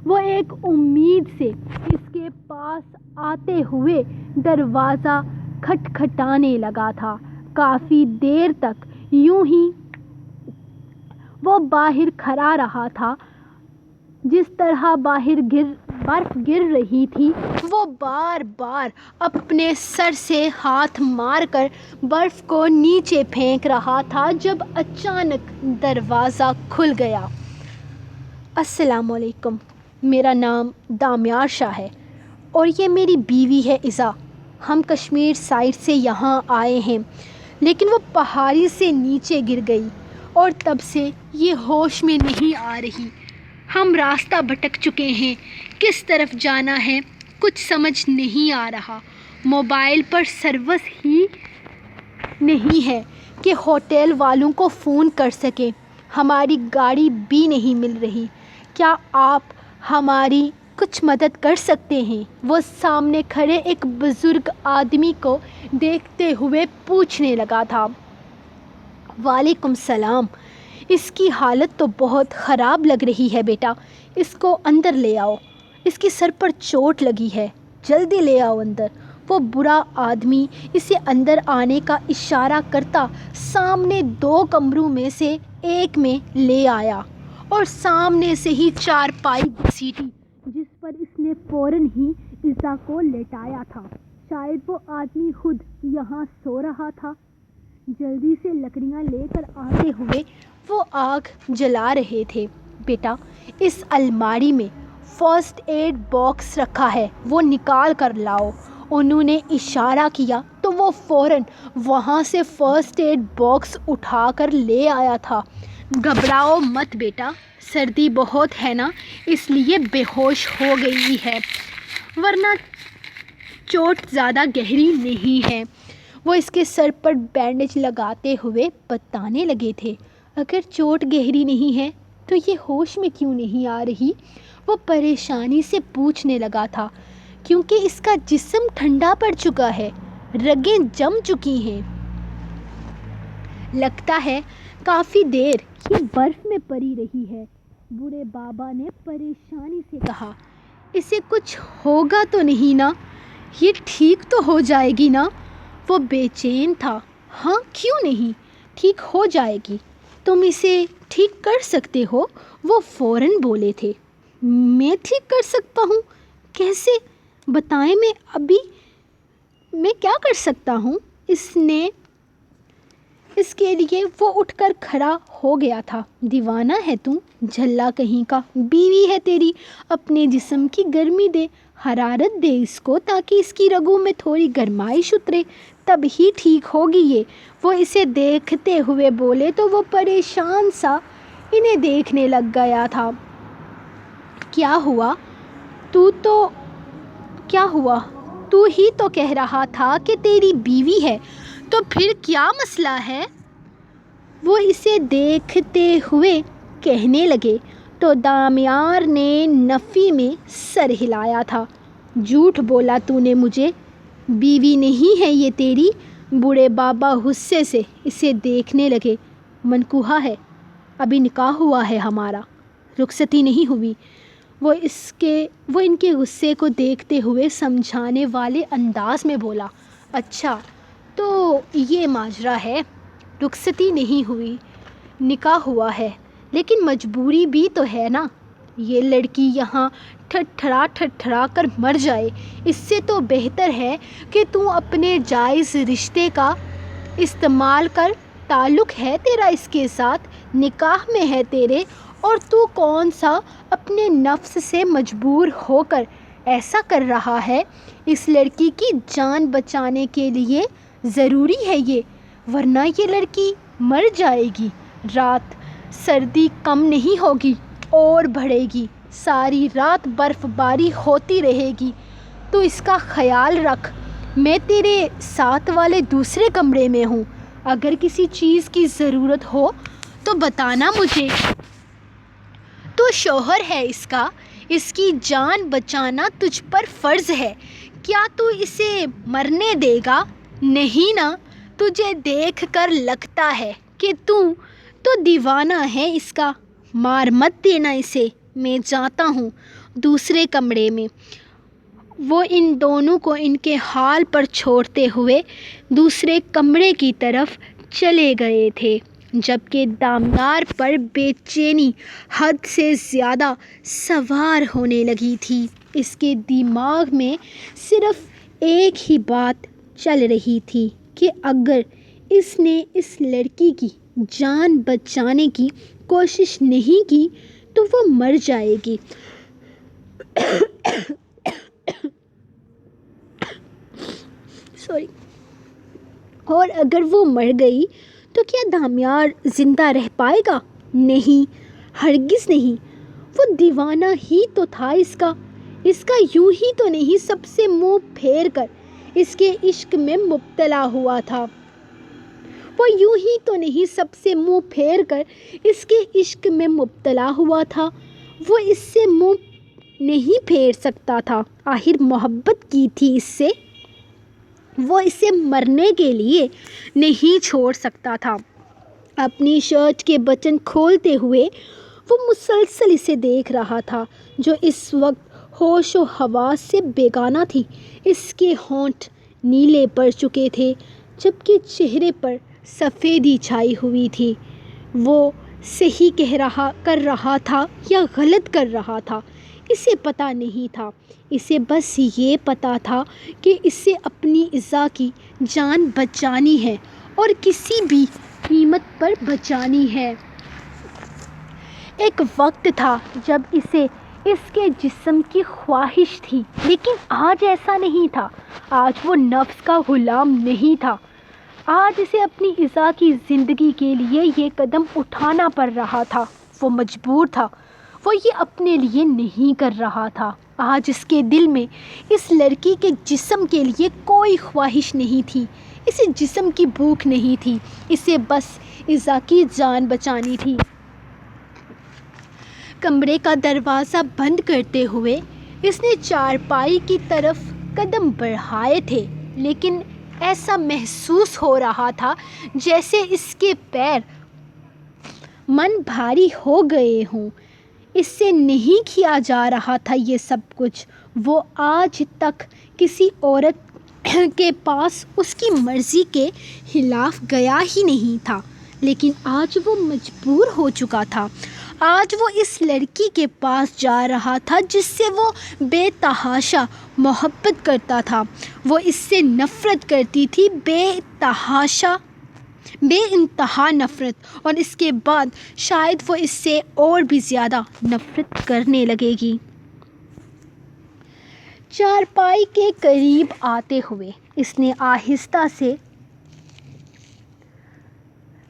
وہ ایک امید سے اس کے پاس آتے ہوئے دروازہ کھٹکھٹانے لگا تھا۔ کافی دیر تک یوں ہی وہ باہر کھڑا رہا تھا۔ جس طرح باہر برف گر رہی تھی، وہ بار بار اپنے سر سے ہاتھ مار کر برف کو نیچے پھینک رہا تھا جب اچانک دروازہ کھل گیا۔ السلام علیکم، میرا نام دامیار شاہ ہے اور یہ میری بیوی ہے ایزا۔ ہم کشمیر سائڈ سے یہاں آئے ہیں، لیکن وہ پہاڑی سے نیچے گر گئی اور تب سے یہ ہوش میں نہیں آ رہی۔ ہم راستہ بھٹک چکے ہیں، کس طرف جانا ہے کچھ سمجھ نہیں آ رہا۔ موبائل پر سروس ہی نہیں ہے کہ ہوٹل والوں کو فون کر سکیں۔ ہماری گاڑی بھی نہیں مل رہی۔ کیا آپ ہماری کچھ مدد کر سکتے ہیں؟ وہ سامنے کھڑے ایک بزرگ آدمی کو دیکھتے ہوئے پوچھنے لگا تھا۔ وعلیکم السلام، اس کی حالت تو بہت خراب لگ رہی ہے بیٹا، اس کو اندر لے آؤ، اس کی سر پر چوٹ لگی ہے، جلدی لے آؤ اندر۔ وہ برا آدمی اسے اندر آنے کا اشارہ کرتا سامنے 2 کمروں میں سے ایک میں لے آیا اور سامنے سے ہی چارپائی گھسیٹی جس پر اس نے فوراً ہی ایزا کو لٹایا تھا۔ شاید وہ آدمی خود یہاں سو رہا تھا۔ جلدی سے لکڑیاں لے کر آتے ہوئے وہ آگ جلا رہے تھے۔ بیٹا، اس الماری میں فرسٹ ایڈ باکس رکھا ہے، وہ نکال کر لاؤ۔ انہوں نے اشارہ کیا تو وہ فوراً وہاں سے فرسٹ ایڈ باکس اٹھا کر لے آیا تھا۔ گھبراؤ مت بیٹا، سردی بہت ہے نا، اس لیے بے ہوش ہو گئی ہے، ورنہ چوٹ زیادہ گہری نہیں ہے۔ وہ اس کے سر پر بینڈیج لگاتے ہوئے بتانے لگے تھے۔ اگر چوٹ گہری نہیں ہے تو یہ ہوش میں کیوں نہیں آ رہی؟ وہ پریشانی سے پوچھنے لگا تھا۔ کیونکہ اس کا جسم ٹھنڈا پڑ چکا ہے، رگیں جم چکی ہیں، لگتا ہے کافی دیر یہ برف میں پڑی رہی ہے، بوڑھے بابا نے پریشانی سے کہا۔ اسے کچھ ہوگا تو نہیں نا؟ یہ ٹھیک تو ہو جائے گی نا؟ وہ بے چین تھا۔ ہاں، کیوں نہیں، ٹھیک ہو جائے گی، تم اسے ٹھیک کر سکتے ہو، وہ فوراً بولے تھے۔ میں ٹھیک کر سکتا ہوں؟ کیسے؟ بتائیں، میں کیا کر سکتا ہوں؟ اس کے لیے وہ اٹھ کر کھڑا ہو گیا تھا۔ دیوانہ ہے تم، جھلا کہیں کا، بیوی ہے تیری، اپنے جسم کی گرمی دے، حرارت دے اس کو تاکہ اس کی رگوں میں تھوڑی گرمائش اترے، تب ہی ٹھیک ہوگی یہ۔ وہ اسے دیکھتے ہوئے بولے تو وہ پریشان سا انہیں دیکھنے لگ گیا تھا۔ کیا ہوا؟ تو ہی تو کہہ رہا تھا کہ تیری بیوی ہے، تو پھر کیا مسئلہ ہے؟ وہ اسے دیکھتے ہوئے کہنے لگے تو دامیار نے نفی میں سر ہلایا تھا۔ جھوٹ بولا تو نے مجھے، بیوی نہیں ہے یہ تیری۔ بوڑھے بابا غصے سے اسے دیکھنے لگے۔ منقوہ ہے، ابھی نکاح ہوا ہے ہمارا، رخصتی نہیں ہوئی۔ وہ ان کے غصے کو دیکھتے ہوئے سمجھانے والے انداز میں بولا۔ اچھا، تو یہ ماجرا ہے، رخصتی نہیں ہوئی، نکاح ہوا ہے، لیکن مجبوری بھی تو ہے نا۔ یہ لڑکی یہاں ٹھٹھرا کر مر جائے، اس سے تو بہتر ہے کہ تو اپنے جائز رشتے کا استعمال کر۔ تعلق ہے تیرا اس کے ساتھ، نکاح میں ہے تیرے، اور تو کون سا اپنے نفس سے مجبور ہو کر ایسا کر رہا ہے، اس لڑکی کی جان بچانے کے لیے ضروری ہے یہ، ورنہ یہ لڑکی مر جائے گی۔ رات سردی کم نہیں ہوگی اور بڑھے گی، ساری رات برف باری ہوتی رہے گی۔ تو اس کا خیال رکھ، میں تیرے ساتھ والے دوسرے کمرے میں ہوں، اگر کسی چیز کی ضرورت ہو تو بتانا مجھے۔ تو شوہر ہے اس کا، اس کی جان بچانا تجھ پر فرض ہے، کیا تو اسے مرنے دے گا؟ نہیں نا، تجھے دیکھ کر لگتا ہے کہ تو دیوانہ ہے اس کا، مار مت دینا اسے، میں جاتا ہوں دوسرے کمرے میں۔ وہ ان دونوں کو ان کے حال پر چھوڑتے ہوئے دوسرے کمرے کی طرف چلے گئے تھے، جبکہ دامیار پر بے چینی حد سے زیادہ سوار ہونے لگی تھی۔ اس کے دماغ میں صرف ایک ہی بات چل رہی تھی کہ اگر اس نے اس لڑکی کی جان بچانے کی کوشش نہیں کی تو وہ مر جائے گی۔ اور اگر وہ مر گئی تو کیا دامیار زندہ رہ پائے گا؟ نہیں، ہرگز نہیں۔ وہ دیوانہ ہی تو تھا اس کا یوں ہی تو نہیں سب سے منہ پھیر کر اس کے عشق میں مبتلا ہوا تھا۔ وہ یوں ہی تو نہیں سب سے منہ پھیر کر اس کے عشق میں مبتلا ہوا تھا۔ وہ اس سے منہ نہیں پھیر سکتا تھا، آخر محبت کی تھی اس سے، وہ اسے مرنے کے لیے نہیں چھوڑ سکتا تھا۔ اپنی شرٹ کے بٹن کھولتے ہوئے وہ مسلسل اسے دیکھ رہا تھا، جو اس وقت ہوش و حواس سے بیگانہ تھی۔ اس کے ہونٹ نیلے پڑ چکے تھے، جبکہ چہرے پر سفیدی چھائی ہوئی تھی۔ وہ صحیح کر رہا تھا یا غلط کر رہا تھا، اسے پتہ نہیں تھا۔ اسے بس یہ پتہ تھا کہ اسے اپنی عزا کی جان بچانی ہے اور کسی بھی قیمت پر بچانی ہے۔ ایک وقت تھا جب اسے اس کے جسم کی خواہش تھی، لیکن آج ایسا نہیں تھا۔ آج وہ نفس کا غلام نہیں تھا۔ آج اسے اپنی عزا کی زندگی کے لیے یہ قدم اٹھانا پڑ رہا تھا۔ وہ مجبور تھا، وہ یہ اپنے لیے نہیں کر رہا تھا۔ آج اس کے دل میں اس لڑکی کے جسم کے لیے کوئی خواہش نہیں تھی، اسے جسم کی بھوک نہیں تھی، اسے بس عزا کی جان بچانی تھی۔ کمرے کا دروازہ بند کرتے ہوئے اس نے چارپائی کی طرف قدم بڑھائے تھے، لیکن ایسا محسوس ہو رہا تھا جیسے اس کے پیر من بھاری ہو گئے ہوں۔ اس سے نہیں کیا جا رہا تھا یہ سب کچھ۔ وہ آج تک کسی عورت کے پاس اس کی مرضی کے خلاف گیا ہی نہیں تھا، لیکن آج وہ مجبور ہو چکا تھا۔ آج وہ اس لڑکی کے پاس جا رہا تھا جس سے وہ بے تحاشا محبت کرتا تھا۔ وہ اس سے نفرت کرتی تھی، بے انتہا نفرت، اور اس کے بعد شاید وہ اس سے اور بھی زیادہ نفرت کرنے لگے گی۔ چارپائی کے قریب آتے ہوئے اس نے آہستہ سے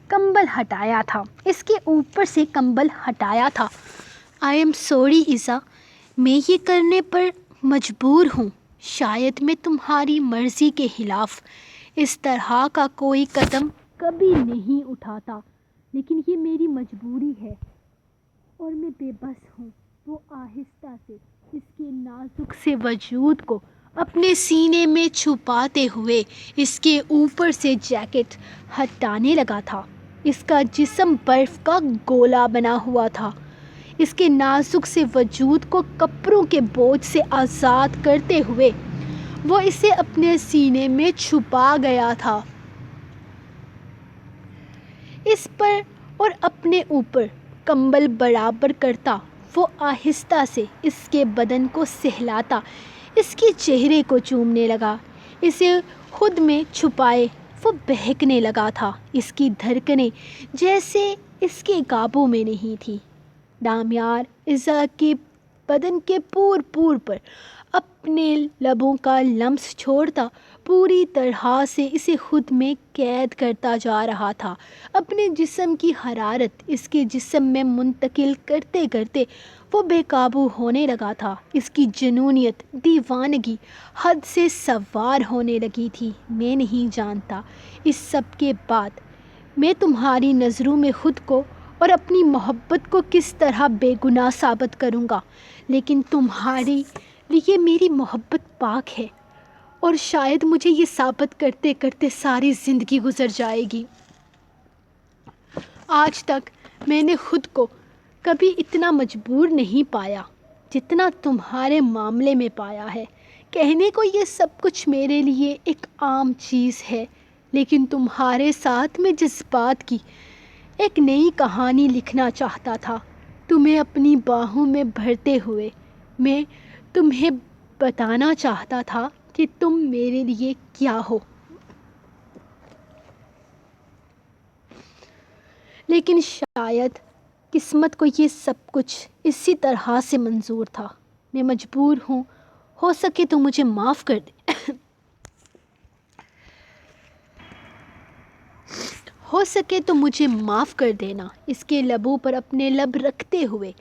کمبل ہٹایا تھا، اس کے اوپر سے کمبل ہٹایا تھا۔ آئی ایم سوری عزا، میں یہ کرنے پر مجبور ہوں۔ شاید میں تمہاری مرضی کے خلاف اس طرح کا کوئی قدم کبھی نہیں اٹھاتا، لیکن یہ میری مجبوری ہے اور میں بے بس ہوں۔ وہ آہستہ سے اس کے نازک سے وجود کو اپنے سینے میں چھپاتے ہوئے اس کے اوپر سے جیکٹ ہٹانے لگا تھا۔ اس کا جسم برف کا گولا بنا ہوا تھا۔ اس کے نازک سے وجود کو کپڑوں کے بوجھ سے آزاد کرتے ہوئے وہ اسے اپنے سینے میں چھپا گیا تھا۔ اس پر اور اپنے اوپر کمبل برابر کرتا، وہ آہستہ سے اس کے بدن کو سہلاتا، اس کے چہرے کو چومنے لگا۔ اسے خود میں چھپائے وہ بہکنے لگا تھا، اس کی دھڑکنیں جیسے اس کے قابو میں نہیں تھی۔ دامیار عزا کے بدن کے پور پر اپنے لبوں کا لمس چھوڑتا پوری طرح سے اسے خود میں قید کرتا جا رہا تھا۔ اپنے جسم کی حرارت اس کے جسم میں منتقل کرتے کرتے وہ بے قابو ہونے لگا تھا۔ اس کی جنونیت، دیوانگی حد سے سوار ہونے لگی تھی۔ میں نہیں جانتا اس سب کے بعد میں تمہاری نظروں میں خود کو اور اپنی محبت کو کس طرح بے گناہ ثابت کروں گا، لیکن تمہارے لیے میری محبت پاک ہے، اور شاید مجھے یہ ثابت کرتے کرتے ساری زندگی گزر جائے گی۔ آج تک میں نے خود کو کبھی اتنا مجبور نہیں پایا جتنا تمہارے معاملے میں پایا ہے۔ کہنے کو یہ سب کچھ میرے لیے ایک عام چیز ہے، لیکن تمہارے ساتھ میں جذبات کی ایک نئی کہانی لکھنا چاہتا تھا۔ تمہیں اپنی باہوں میں بھرتے ہوئے میں تمہیں بتانا چاہتا تھا کہ تم میرے لیے کیا ہو، لیکن شاید قسمت کو یہ سب کچھ اسی طرح سے منظور تھا۔ میں مجبور ہوں، ہو سکے تو مجھے معاف کر دے ہو سکے تو مجھے معاف کر دینا۔ اس کے لبوں پر اپنے لب رکھتے ہوئے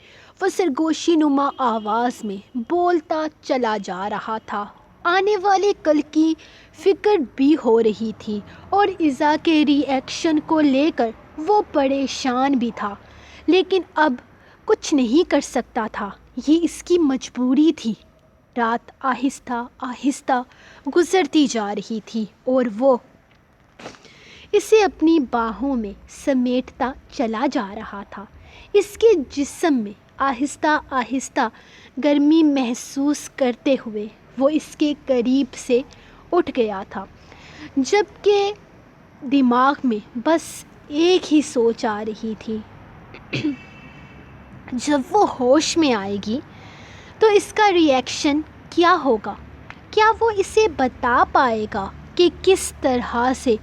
وہ سرگوشی نما آواز میں بولتا چلا جا رہا تھا۔ آنے والے کل کی فکر بھی ہو رہی تھی، اور ایزا کے ری ایکشن کو لے کر وہ پریشان بھی تھا، لیکن اب کچھ نہیں کر سکتا تھا۔ یہ اس کی مجبوری تھی۔ رات آہستہ آہستہ گزرتی جا رہی تھی، اور وہ اسے اپنی باہوں میں سمیٹتا چلا جا رہا تھا۔ اس کے جسم میں آہستہ آہستہ گرمی محسوس کرتے ہوئے وہ اس کے قریب سے اٹھ گیا تھا، جبکہ دماغ میں بس ایک ہی سوچ آ رہی تھی۔ جب وہ ہوش میں آئے گی تو اس کا ری ایکشن کیا ہوگا؟ کیا وہ اسے بتا پائے گا کہ کس طرح سے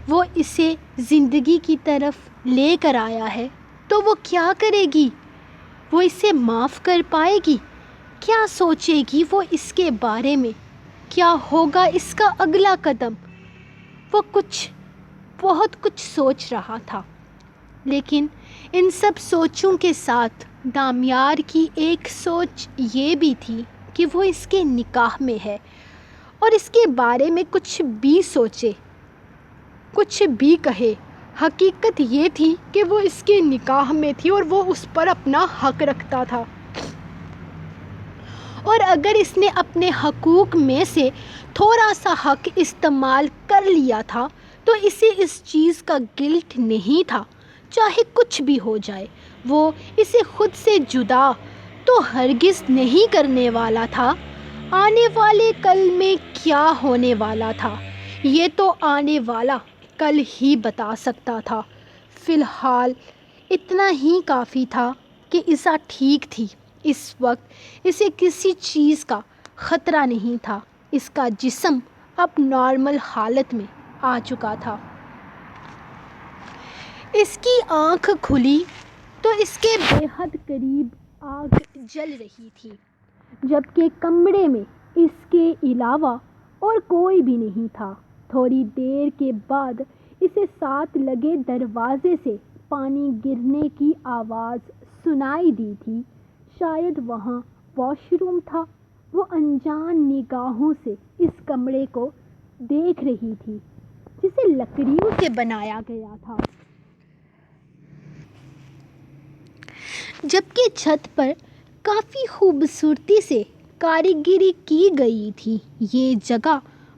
وہ اسے زندگی کی طرف لے کر آیا ہے؟ تو وہ کیا کرے گی؟ وہ اسے معاف کر پائے گی؟ کیا سوچے گی وہ اس کے بارے میں؟ کیا ہوگا اس کا اگلا قدم؟ وہ بہت کچھ سوچ رہا تھا، لیکن ان سب سوچوں کے ساتھ دامیار کی ایک سوچ یہ بھی تھی کہ وہ اس کے نکاح میں ہے، اور اس کے بارے میں کچھ بھی سوچے، کچھ بھی کہے، حقیقت یہ تھی کہ وہ اس کے نکاح میں تھی اور وہ اس پر اپنا حق رکھتا تھا، اور اگر اس نے اپنے حقوق میں سے تھوڑا سا حق استعمال کر لیا تھا تو اسے اس چیز کا گلٹ نہیں تھا۔ چاہے کچھ بھی ہو جائے، وہ اسے خود سے جدا تو ہرگز نہیں کرنے والا تھا۔ آنے والے کل میں کیا ہونے والا تھا، یہ تو آنے والا کل ہی بتا سکتا تھا۔ فی الحال اتنا ہی کافی تھا کہ ایزا ٹھیک تھی۔ اس وقت اسے کسی چیز کا خطرہ نہیں تھا۔ اس کا جسم اب نارمل حالت میں آ چکا تھا۔ اس کی آنکھ کھلی تو اس کے بے حد قریب آگ جل رہی تھی، جبکہ کمرے میں اس کے علاوہ اور کوئی بھی نہیں تھا۔ تھوڑی دیر کے بعد اسے ساتھ لگے دروازے سے پانی گرنے کی آواز سنائی دی تھی۔ شاید وہاں واش روم تھا۔ وہ انجان نگاہوں سے اس کمرے کو دیکھ رہی تھی جسے لکڑیوں سے بنایا گیا تھا، جبکہ چھت پر کافی خوبصورتی سے کاریگری کی گئی تھی۔ یہ جگہ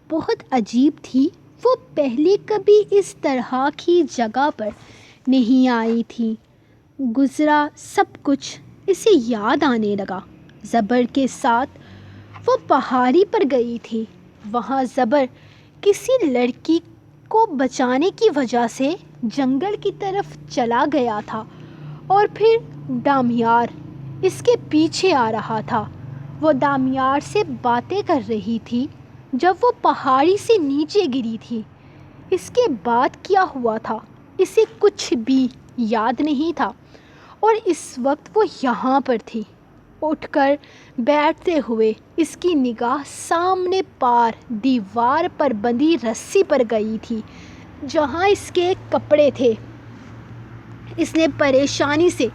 بہت عجیب تھی۔ وہ پہلے کبھی اس طرح کی جگہ پر نہیں آئی تھی۔ گزرا سب کچھ اسے یاد آنے لگا۔ زبر کے ساتھ وہ پہاڑی پر گئی تھی۔ وہاں زبر کسی لڑکی کو بچانے کی وجہ سے جنگل کی طرف چلا گیا تھا، اور پھر دامیار اس کے پیچھے آ رہا تھا۔ وہ دامیار سے باتیں کر رہی تھی جب وہ پہاڑی سے نیچے گری تھی۔ اس کے بعد کیا ہوا تھا اسے کچھ بھی یاد نہیں تھا، اور اس وقت وہ یہاں پر تھی۔ اٹھ کر بیٹھتے ہوئے اس کی نگاہ سامنے پار دیوار پر بندھی رسی پر گئی تھی جہاں اس کے کپڑے تھے۔ اس نے پریشانی سے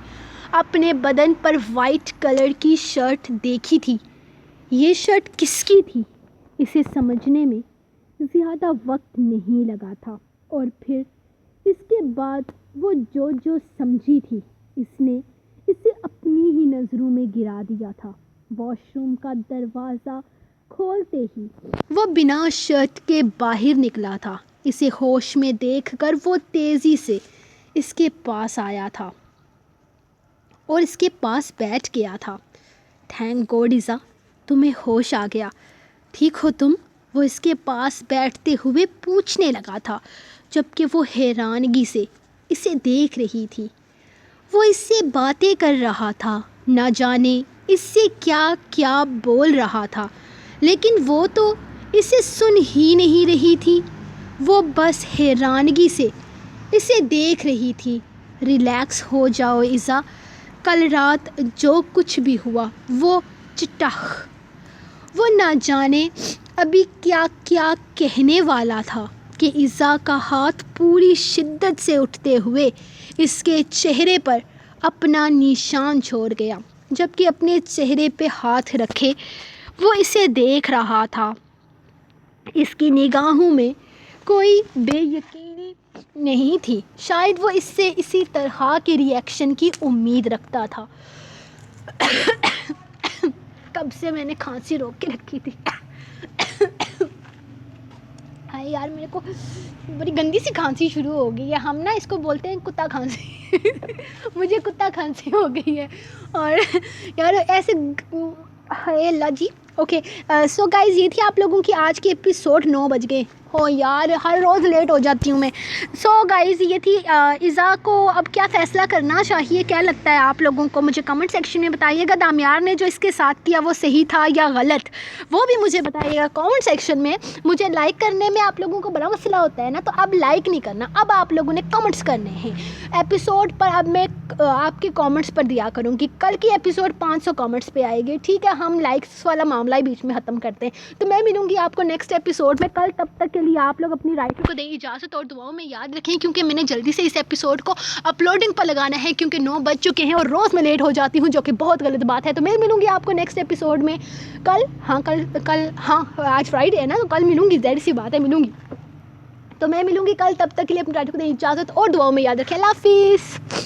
اپنے بدن پر وائٹ کلر کی شرٹ دیکھی تھی۔ یہ شرٹ کس کی تھی اسے سمجھنے میں زیادہ وقت نہیں لگا تھا، اور پھر اس کے بعد وہ جو سمجھی تھی اس نے اسے اپنی ہی نظروں میں گرا دیا تھا۔ واش روم کا دروازہ کھولتے ہی وہ بنا شرٹ کے باہر نکلا تھا۔ اسے ہوش میں دیکھ کر وہ تیزی سے اس کے پاس آیا تھا اور اس کے پاس بیٹھ گیا تھا۔ تھینک گاڈ ایزا، تمہیں ہوش آ گیا، ٹھیک ہو تم؟ وہ اس کے پاس بیٹھتے ہوئے پوچھنے لگا تھا، جبکہ وہ حیرانگی سے اسے دیکھ رہی تھی۔ وہ اس سے باتیں کر رہا تھا، نہ جانے اس سے کیا کیا بول رہا تھا، لیکن وہ تو اسے سن ہی نہیں رہی تھی۔ وہ بس حیرانگی سے اسے دیکھ رہی تھی۔ ریلیکس ہو جاؤ ایزا، کل رات جو کچھ بھی ہوا وہ چٹخ۔ وہ نہ جانے ابھی کیا کیا کہنے والا تھا کہ ایزا کا ہاتھ پوری شدت سے اٹھتے ہوئے اس کے چہرے پر اپنا نشان چھوڑ گیا۔ جبکہ اپنے چہرے پہ ہاتھ رکھے وہ اسے دیکھ رہا تھا۔ اس کی نگاہوں میں کوئی بے یقینی نہیں تھی، شاید وہ اس سے اسی طرح کے ری ایکشن کی امید رکھتا تھا۔ کب سے میں نے کھانسی روک کے رکھی تھی۔ ہائے یار، میرے کو بڑی گندی سی کھانسی شروع ہو گئی ہے۔ ہم نا اس کو بولتے ہیں کتا کھانسی۔ مجھے کتا کھانسی ہو گئی ہے، اور یار ایسے ہائے اللہ جی۔ اوکے سو گائز، یہ تھی آپ لوگوں کی آج کی ایپیسوڈ۔ 9 بج گئے ہو یار، ہر روز لیٹ ہو جاتی ہوں میں۔ سو گائز، یہ تھی ایزا کو اب کیا فیصلہ کرنا چاہیے، کیا لگتا ہے آپ لوگوں کو؟ مجھے کمنٹ سیکشن میں بتائیے گا۔ دامیار نے جو اس کے ساتھ کیا وہ صحیح تھا یا غلط، وہ بھی مجھے بتائیے گا کمنٹ سیکشن میں۔ مجھے لائک کرنے میں آپ لوگوں کو بڑا مسئلہ ہوتا ہے نا، تو اب لائک نہیں کرنا، اب آپ لوگوں نے کمنٹس کرنے ہیں ایپیسوڈ پر۔ اب میں آپ کے کمنٹس پر دیا کروں گی۔ کل کی ایپیسوڈ 500 کمنٹس پہ آئے گی، ٹھیک ہے؟ ہم لائکس والا معاملہ ہی بیچ میں ختم کرتے ہیں۔ تو میں ملوں گی آپ کو نیکسٹ ایپیسوڈ میں کل، تب تک کے لیے آپ لوگ اپنی رائٹر کو دیں اجازت اور دعاؤں میں یاد رکھیں، کیونکہ میں نے جلدی سے اس ایپیسوڈ کو اپلوڈنگ پر لگانا ہے، کیونکہ 9 بج چکے ہیں اور روز میں لیٹ ہو جاتی ہوں، جو کہ بہت غلط بات ہے۔ تو میں ملوں گی آپ کو نیکسٹ ایپیسوڈ میں کل۔ ہاں آج فرائیڈے ہے نا، تو کل ملوں گی، ظاہر سی بات ہے ملوں گی۔ تو میں ملوں گی کل، تب تک کے لیے اپنی رائٹر کو دیں اجازت اور دعاؤں میں یاد رکھیں۔ اللہ حافظ۔